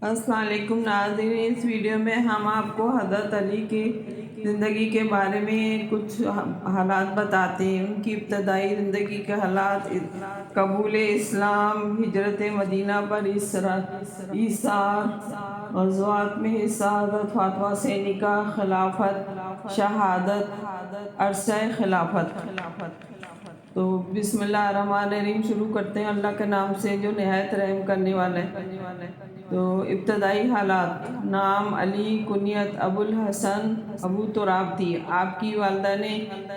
السلام علیکم ناظرین، اس ویڈیو میں ہم آپ کو حضرت علی کی زندگی کے بارے میں کچھ حالات بتاتے ہیں۔ ان کی ابتدائی زندگی کے حالات، قبول اسلام، ہجرت مدینہ پر ایثار، غزوات میں حصہ، حضرت فاطمہ سے نکاح، خلافت، شہادت، عرصہ خلافت۔ تو بسم اللہ الرحمن الرحیم، شروع کرتے ہیں اللہ کے نام سے جو نہایت رحم کرنے والا ہے۔ تو ابتدائی حالات: نام علی، کنیت ابو الحسن ابو تراب تھی۔ آپ کی والدہ نے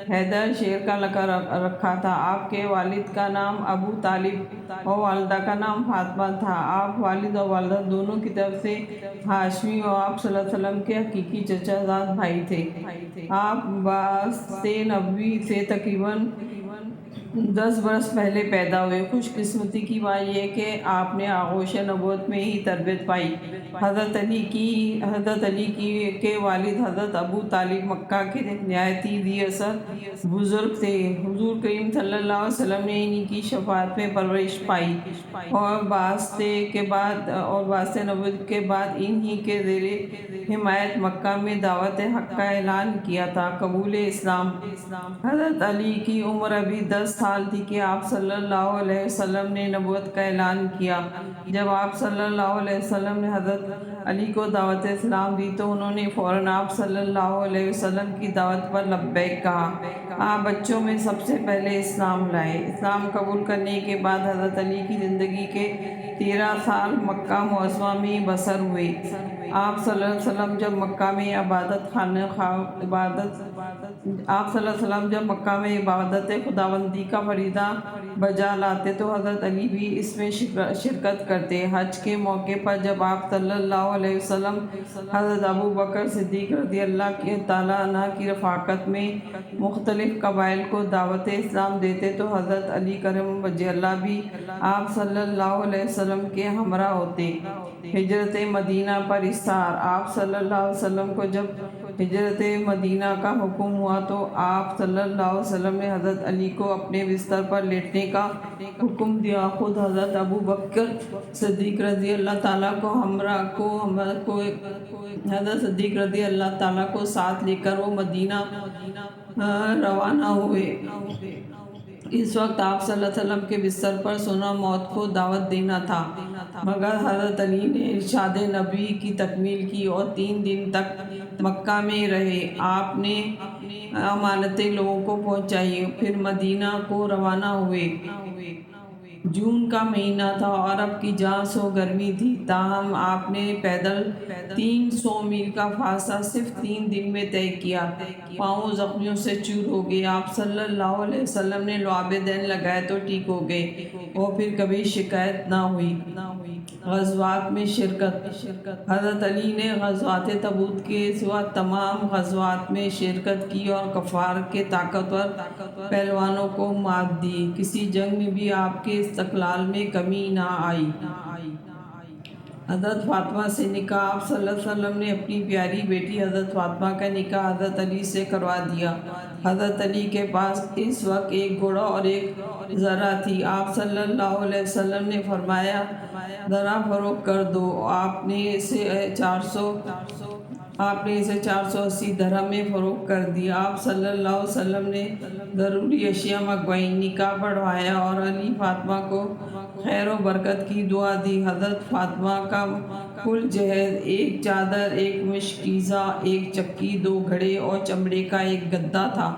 حیدر شیر کا لقب رکھا تھا۔ آپ کے والد کا نام ابو طالب اور والدہ کا نام فاطمہ تھا۔ آپ والد اور والدہ دونوں کی طرف سے ہاشمی اور آپ صلی اللہ علیہ وسلم کے حقیقی چچا زاد بھائی تھے۔ آپ بعثت نبوی سے تقریباً 10 برس پہلے پیدا ہوئے۔ خوش قسمتی کی بات یہ کہ آپ نے آغوش نبوت میں ہی تربیت پائی۔ حضرت علی کے والد حضرت ابو طالب مکہ کے نہایت ہی ذی اثر بزرگ تھے۔ حضور کریم صلی اللہ علیہ وسلم نے انہی کی شفاعت میں پرورش پائی اور بعثت نبوت کے بعد انہی کے زیر حمایت مکہ میں دعوت حق کا اعلان کیا تھا۔ قبول اسلام: حضرت علی کی عمر ابھی 10 سال تھی کہ آپ صلی اللہ علیہ وسلم نے نبوت کا اعلان کیا۔ جب آپ صلی اللہ علیہ وسلم نے حضرت علی کو دعوت اسلام دی تو انہوں نے فوراً آپ صلی اللہ علیہ وسلم کی دعوت پر لبیک کہا۔ آپ بچوں میں سب سے پہلے اسلام لائے۔ اسلام قبول کرنے کے بعد حضرت علی کی زندگی کے 13 سال مکہ معظمہ میں بسر ہوئے۔ آپ صلی اللہ علیہ وسلم جب مکہ میں عبادت خداوندی کا فریضہ بجا لاتے تو حضرت علی بھی اس میں شرکت کرتے۔ حج کے موقع پر جب آپ صلی اللہ علیہ وسلم حضرت ابو بکر صدیق رضی اللہ تعالیٰ عنہ کی رفاقت میں مختلف قبائل کو دعوت اسلام دیتے تو حضرت علی کرم وجہ اللہ بھی آپ صلی اللہ علیہ وسلم کے ہمراہ ہوتے۔ ہجرت مدینہ پر ایثار: آپ صلی اللہ علیہ وسلم کو جب ہجرت مدینہ کا حکم ہوا تو آپ صلی اللہ علیہ وسلم نے حضرت علی کو اپنے بستر پر لیٹنے کا حکم دیا۔ خود حضرت ابو بکر صدیق رضی اللہ تعالیٰ کو ساتھ لے کر وہ مدینہ روانہ ہوئے۔ اس وقت آپ صلی اللہ علیہ وسلم کے بستر پر سونا موت کو دعوت دینا تھا، مگر حضرت علی نے ارشاد نبوی کی تکمیل کی اور 3 دن تک مکہ میں رہے۔ آپ نے امانتیں لوگوں کو پہنچائی، پھر مدینہ کو روانہ ہوئے۔ جون کا مہینہ تھا اور عرب کی جہاں سو گرمی تھی، تاہم آپ نے پیدل 300 میل کا فاصلہ صرف 3 دن میں طے کیا۔ پاؤں زخمیوں سے چور ہو گئے۔ آپ صلی اللہ علیہ وسلم نے لعاب دین لگائے تو ٹھیک ہو گئے اور پھر کبھی شکایت نہ ہوئی۔ غزوات میں شرکت: حضرت علی نے غزوات تبوک کے سوا تمام غزوات میں شرکت کی اور کفار کے طاقتور پہلوانوں کو مات دی۔ کسی جنگ میں بھی آپ کے استقلال میں کمی نہ آئی۔ حضرت فاطمہ سے نکاح: آپ صلی اللہ علیہ وسلم نے اپنی پیاری بیٹی حضرت فاطمہ کا نکاح حضرت علی سے کروا دیا۔ حضرت علی کے پاس اس وقت ایک گھوڑا اور ایک زرہ تھی۔ آپ صلی اللہ علیہ وسلم نے فرمایا زرہ فروخت کر دو۔ آپ نے اسے 480 درہم میں فروخت کر دیا۔ آپ صلی اللہ علیہ وسلم نے ضروری اشیاء منگوائیں، نکاح پڑھوایا اور علی فاطمہ کو خیر و برکت کی دعا دی۔ حضرت فاطمہ کا کل جہیز 1 چادر، 1 مشکیزہ، 1 چکی، 2 گھڑے اور چمڑے کا ایک گدا تھا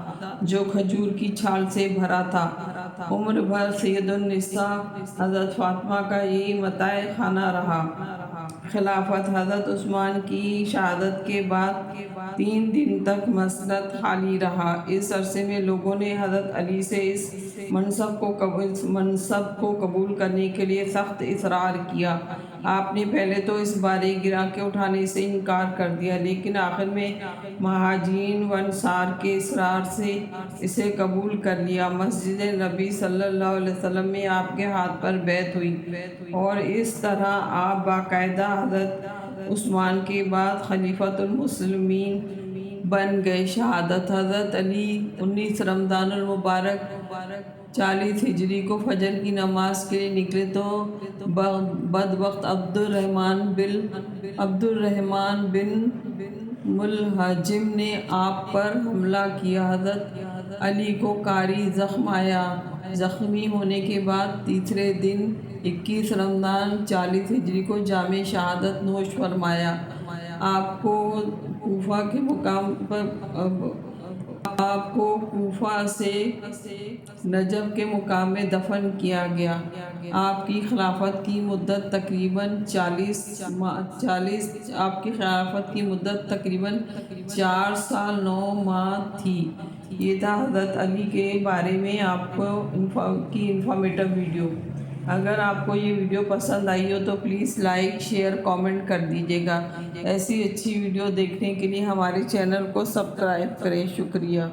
جو کھجور کی چھال سے بھرا تھا۔ عمر بھر سید النساء حضرت فاطمہ کا یہی متاع خانہ رہا۔ خلافت: حضرت عثمان کی شہادت کے بعد 3 دن تک مسند خالی رہا۔ اس عرصے میں لوگوں نے حضرت علی سے اس منصب کو قبول کرنے کے لیے سخت اصرار کیا۔ آپ نے پہلے تو اس بارے گراں کے اٹھانے سے انکار کر دیا، لیکن آخر میں مہاجرین و انصار کے اصرار سے اسے قبول کر لیا۔ مسجد نبی صلی اللہ علیہ وسلم میں آپ کے ہاتھ پر بیعت ہوئی اور اس طرح آپ باقاعدہ حضرت عثمان کے بعد خلیفۃ المسلمین بن گئے۔ شہادت: حضرت علی 19 رمضان المبارک 40 ہجری کو فجر کی نماز کے لیے نکلے تو بدبخت عبد الرحمن بن ملحجم نے آپ پر حملہ کیا۔ حضرت علی کو کاری زخم آیا۔ زخمی ہونے کے بعد تیسرے دن 21 رمضان 40 ہجری کو جام شہادت نوش فرمایا۔ آپ کو کوفہ سے نجف کے مقام میں دفن کیا گیا۔ آپ کی خلافت کی مدت تقریباً 4 سال 9 ماہ تھی۔ یہ تھا حضرت علی کے بارے میں آپ کی انفارمیٹیو ویڈیو۔ اگر آپ کو یہ ویڈیو پسند آئی ہو تو پلیز لائک، شیئر، کامنٹ کر دیجیے گا۔ ایسی اچھی ویڈیو دیکھنے کے لیے ہمارے چینل کو سبسکرائب کریں۔ شکریہ۔